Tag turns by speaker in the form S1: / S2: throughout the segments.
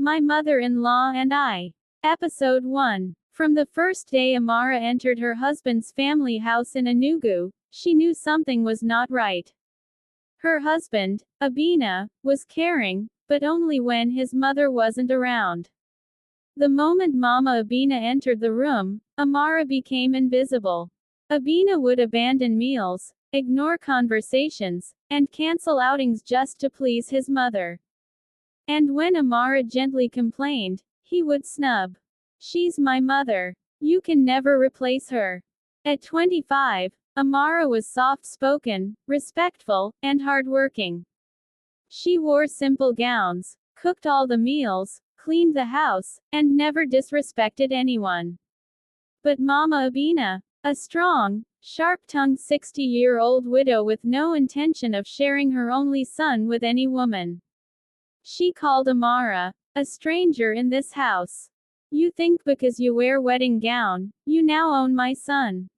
S1: My Mother-in-Law and I. Episode 1. From the first day Amara entered her husband's family house in Enugu, she knew something was not right. Her husband, Abina, was caring, but only when his mother wasn't around. The moment Mama Abina entered the room, Amara became invisible. Abina would abandon meals, ignore conversations, and cancel outings just to please his mother. And when Amara gently complained, he would snub. She's my mother. You can never replace her. At 25, Amara was soft-spoken, respectful, and hardworking. She wore simple gowns, cooked all the meals, cleaned the house, and never disrespected anyone. But Mama Abina, a strong, sharp-tongued 60-year-old widow with no intention of sharing her only son with any woman. She called Amara, a stranger in this house. You think because you wear wedding gown, you now own my son.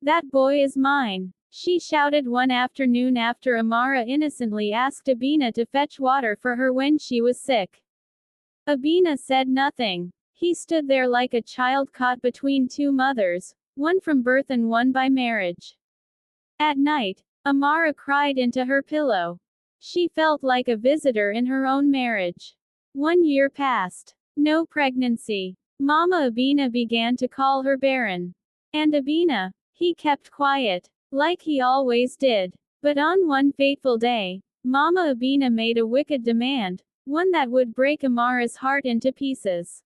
S1: That boy is mine, she shouted one afternoon after Amara innocently asked Abina to fetch water for her when she was sick. Abina said nothing. He stood there like a child caught between two mothers, one from birth and one by marriage. At night, Amara cried into her pillow. She felt like a visitor in her own marriage. 1 year passed. No pregnancy. Mama Abina began to call her barren. And Abina, he kept quiet, like he always did. But on one fateful day, Mama Abina made a wicked demand, one that would break Amara's heart into pieces.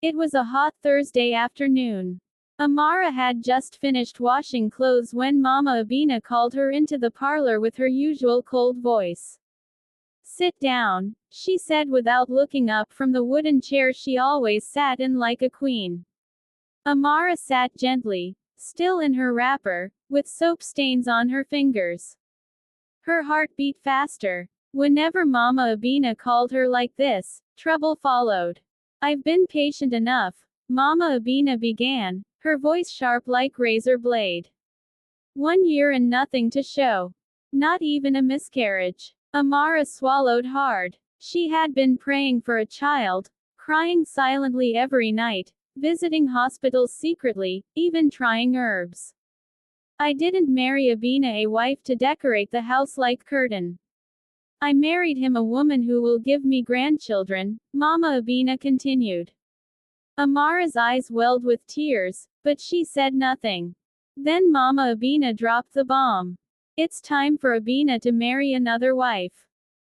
S1: It was a hot Thursday afternoon. Amara had just finished washing clothes when Mama Abina called her into the parlor with her usual cold voice. Sit down, she said without looking up from the wooden chair she always sat in like a queen. Amara sat gently, still in her wrapper, with soap stains on her fingers. Her heart beat faster. Whenever Mama Abina called her like this, trouble followed. I've been patient enough, Mama Abina began, her voice sharp like razor blade. 1 year and nothing to show. Not even a miscarriage. Amara swallowed hard. She had been praying for a child, crying silently every night, visiting hospitals secretly, even trying herbs. I didn't marry Abina a wife to decorate the house like curtain. I married him a woman who will give me grandchildren, Mama Abina continued. Amara's eyes welled with tears, but she said nothing. Then Mama Abina dropped the bomb. It's time for Abina to marry another wife.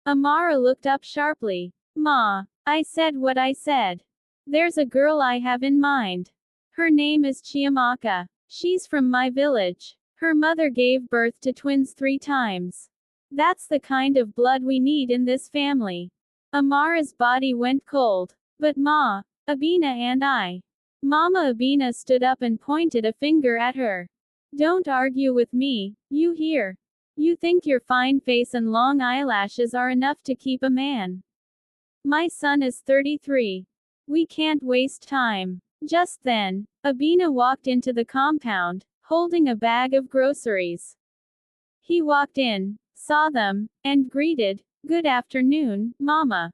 S1: Amara looked up sharply. Ma, I said what I said. There's a girl I have in mind. Her name is Chiamaka. She's from my village. Her mother gave birth to twins 3 times. That's the kind of blood we need in this family. Amara's body went cold. But Ma, Abina and I. Mama Abina stood up and pointed a finger at her. Don't argue with me, you hear? You think your fine face and long eyelashes are enough to keep a man. My son is 33. We can't waste time. Just then, Abina walked into the compound, holding a bag of groceries. He walked in, saw them, and greeted, Good afternoon, Mama.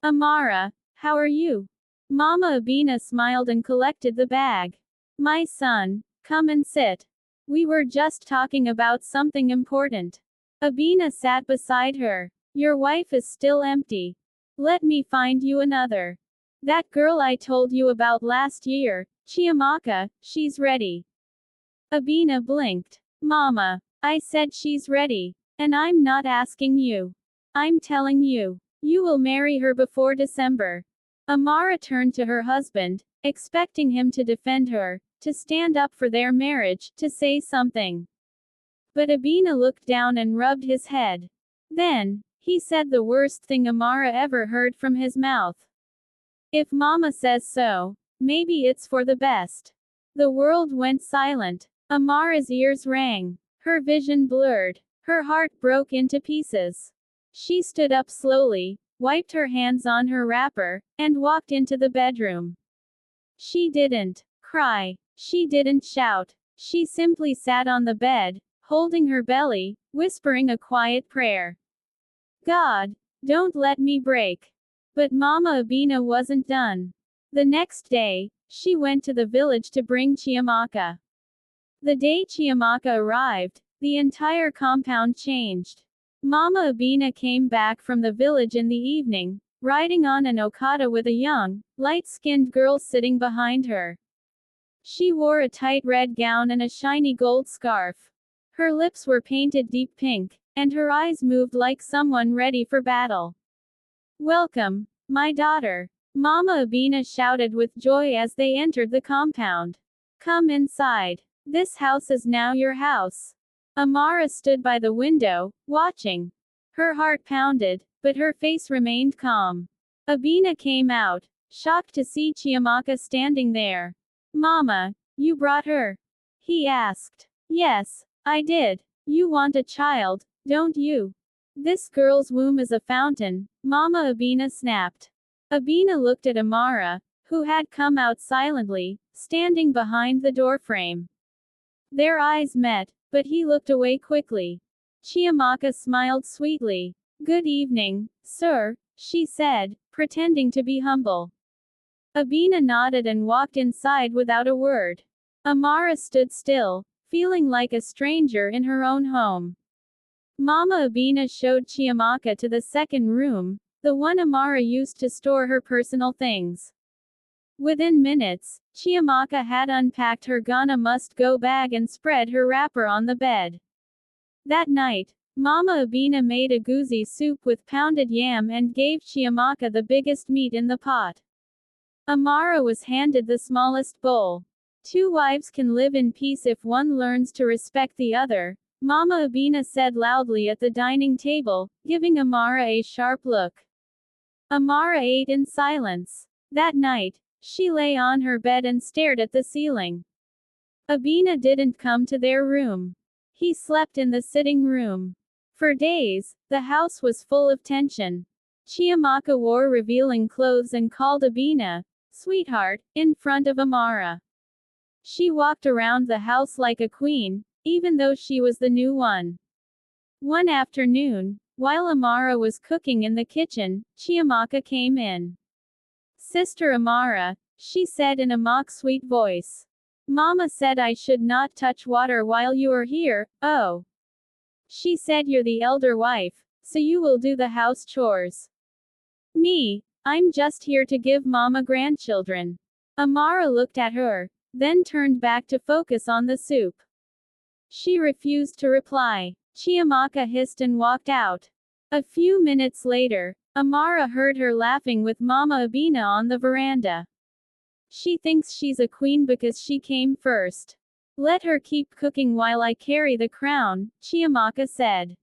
S1: Amara, how are you? Mama Abina smiled and collected the bag. My son, come and sit. We were just talking about something important. Abina sat beside her. Your wife is still empty. Let me find you another. That girl I told you about last year, Chiamaka, she's ready. Abina blinked. Mama, I said she's ready. And I'm not asking you. I'm telling you. You will marry her before December. Amara turned to her husband, expecting him to defend her, to stand up for their marriage, to say something. But Abina looked down and rubbed his head. Then, he said the worst thing Amara ever heard from his mouth. If Mama says so, maybe it's for the best. The world went silent. Amara's ears rang. Her vision blurred. Her heart broke into pieces. She stood up slowly, wiped her hands on her wrapper, and walked into the bedroom. She didn't cry. She didn't shout. She simply sat on the bed, holding her belly, whispering a quiet prayer. God, don't let me break. But Mama Abina wasn't done. The next day, she went to the village to bring Chiamaka. The day Chiamaka arrived, the entire compound changed. Mama Abina came back from the village in the evening, riding on an Okada with a young, light-skinned girl sitting behind her. She wore a tight red gown and a shiny gold scarf. Her lips were painted deep pink, and her eyes moved like someone ready for battle. "Welcome, my daughter," Mama Abina shouted with joy as they entered the compound. "Come inside. This house is now your house." Amara stood by the window, watching. Her heart pounded, but her face remained calm. Abina came out, shocked to see Chiamaka standing there. "Mama, you brought her?" he asked. "Yes, I did. You want a child, don't you?" "This girl's womb is a fountain," Mama Abina snapped. Abina looked at Amara, who had come out silently, standing behind the doorframe. Their eyes met, but he looked away quickly. Chiamaka smiled sweetly. "Good evening, sir," she said, pretending to be humble. Abina nodded and walked inside without a word. Amara stood still, feeling like a stranger in her own home. Mama Abina showed Chiamaka to the second room, the one Amara used to store her personal things. Within minutes, Chiamaka had unpacked her Ghana must-go bag and spread her wrapper on the bed. That night, Mama Abina made a guzi soup with pounded yam and gave Chiamaka the biggest meat in the pot. Amara was handed the smallest bowl. "Two wives can live in peace if one learns to respect the other," Mama Abina said loudly at the dining table, giving Amara a sharp look. Amara ate in silence. That night, she lay on her bed and stared at the ceiling. Abina didn't come to their room. He slept in the sitting room. For days, the house was full of tension. Chiamaka wore revealing clothes and called Abina, "sweetheart," in front of Amara. She walked around the house like a queen, even though she was the new one. One afternoon, while Amara was cooking in the kitchen, Chiamaka came in. "Sister Amara," she said in a mock-sweet voice. "Mama said I should not touch water while you are here." "Oh. She said you're the elder wife, so you will do the house chores." "Me? I'm just here to give Mama grandchildren." Amara looked at her, then turned back to focus on the soup. She refused to reply. Chiamaka hissed and walked out. A few minutes later, Amara heard her laughing with Mama Abina on the veranda. "She thinks she's a queen because she came first. Let her keep cooking while I carry the crown," Chiamaka said.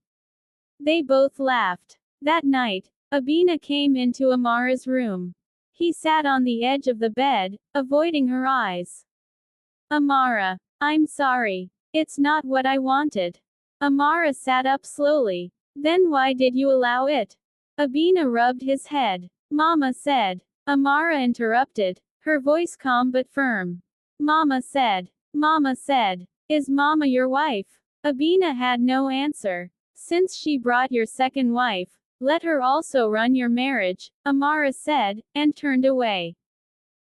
S1: They both laughed. That night, Abina came into Amara's room. He sat on the edge of the bed, avoiding her eyes. "Amara, I'm sorry. It's not what I wanted." Amara sat up slowly. "Then why did you allow it?" Abina rubbed his head. "Mama said." Amara interrupted, her voice calm but firm. "Mama said. Mama said. Is Mama your wife?" Abina had no answer. "Since she brought your second wife, let her also run your marriage," Amara said, and turned away.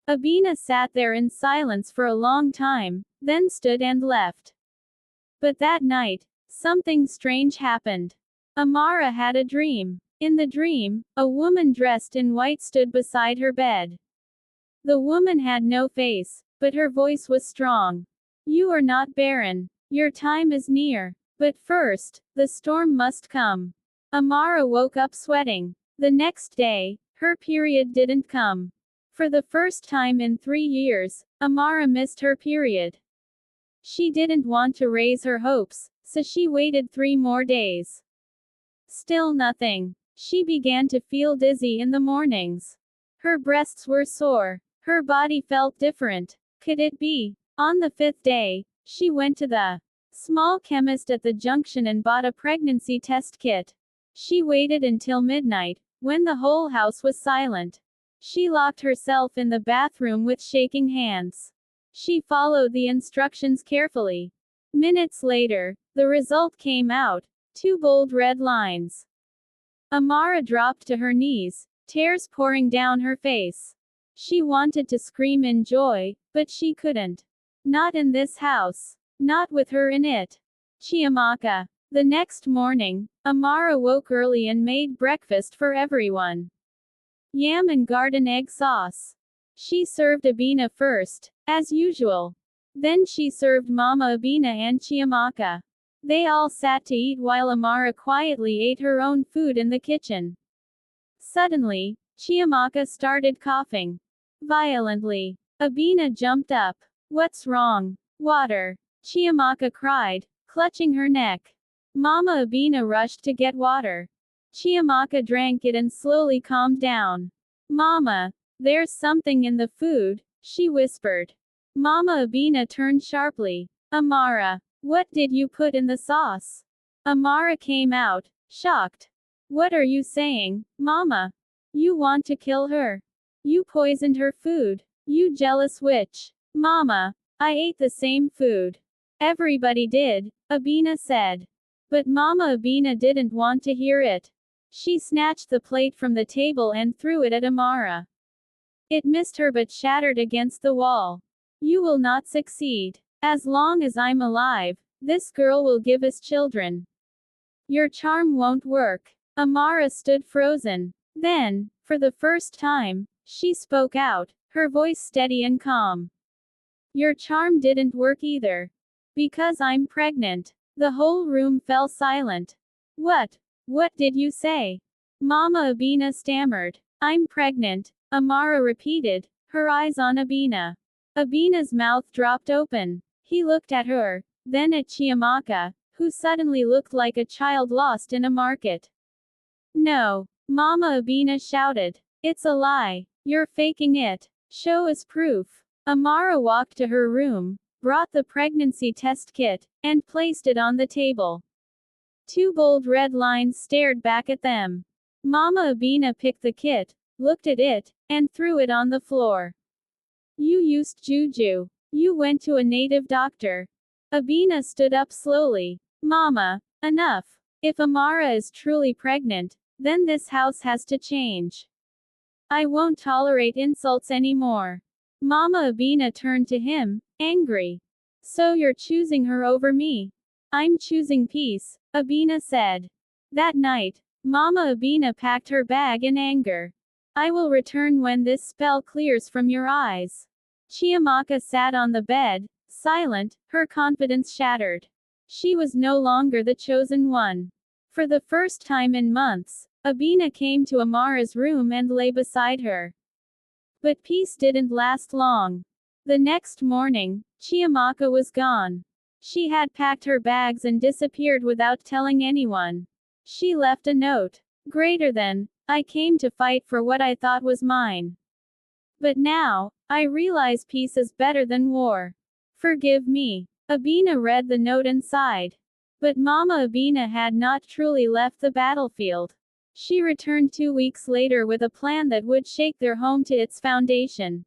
S1: Abina sat there in silence for a long time, then stood and left. But that night, something strange happened. Amara had a dream. In the dream, a woman dressed in white stood beside her bed. The woman had no face, but her voice was strong. "You are not barren. Your time is near. But first, the storm must come." Amara woke up sweating. The next day, her period didn't come. For the first time in 3 years, Amara missed her period. She didn't want to raise her hopes, so she waited 3 more days. Still nothing. She began to feel dizzy in the mornings. Her breasts were sore. Her body felt different. Could it be? On the 5th day, she went to the small chemist at the junction and bought a pregnancy test kit. She waited until midnight, when the whole house was silent. She locked herself in the bathroom with shaking hands. She followed the instructions carefully. Minutes later, the result came out. 2 bold red lines. Amara dropped to her knees, tears pouring down her face. She wanted to scream in joy, but she couldn't. Not in this house. Not with her in it. Chiamaka. The next morning, Amara woke early and made breakfast for everyone. Yam and garden egg sauce. She served Abina first, as usual. Then she served Mama Abina and Chiamaka. They all sat to eat while Amara quietly ate her own food in the kitchen. Suddenly, Chiamaka started coughing violently. Abina jumped up. What's wrong? Water. Chiamaka cried, clutching her neck. Mama Abina rushed to get water. Chiamaka drank it and slowly calmed down. Mama, there's something in the food, she whispered. Mama Abina turned sharply. Amara, what did you put in the sauce? Amara came out, shocked. What are you saying, Mama? You want to kill her? You poisoned her food. You jealous witch. Mama, I ate the same food. Everybody did, Abina said. But Mama Abina didn't want to hear it. She snatched the plate from the table and threw it at Amara. It missed her but shattered against the wall. You will not succeed. As long as I'm alive, this girl will give us children. Your charm won't work. Amara stood frozen. Then, for the first time, she spoke out, her voice steady and calm. Your charm didn't work either. Because I'm pregnant. The whole room fell silent. What? What did you say? Mama Abina stammered. I'm pregnant, Amara repeated, her eyes on Abina. Abina's mouth dropped open. He looked at her, then at Chiamaka, who suddenly looked like a child lost in a market. No, Mama Abina shouted. It's a lie. You're faking it. Show us proof. Amara walked to her room, brought the pregnancy test kit, and placed it on the table. Two bold red lines stared back at them. Mama Abina picked the kit, looked at it, and threw it on the floor. You used juju. You went to a native doctor. Abina stood up slowly. Mama, enough. If Amara is truly pregnant, then this house has to change. I won't tolerate insults anymore. Mama Abina turned to him, angry. So you're choosing her over me? I'm choosing peace, Abina said. That night, Mama Abina packed her bag in anger. I will return when this spell clears from your eyes. Chiamaka sat on the bed, silent, her confidence shattered. She was no longer the chosen one. For the first time in months, Abina came to Amara's room and lay beside her. But peace didn't last long. The next morning, Chiamaka was gone. She had packed her bags and disappeared without telling anyone. She left a note. Greater than, I came to fight for what I thought was mine. But now, I realize peace is better than war. Forgive me. Abina read the note and sighed. But Mama Abina had not truly left the battlefield. She returned 2 weeks later with a plan that would shake their home to its foundation.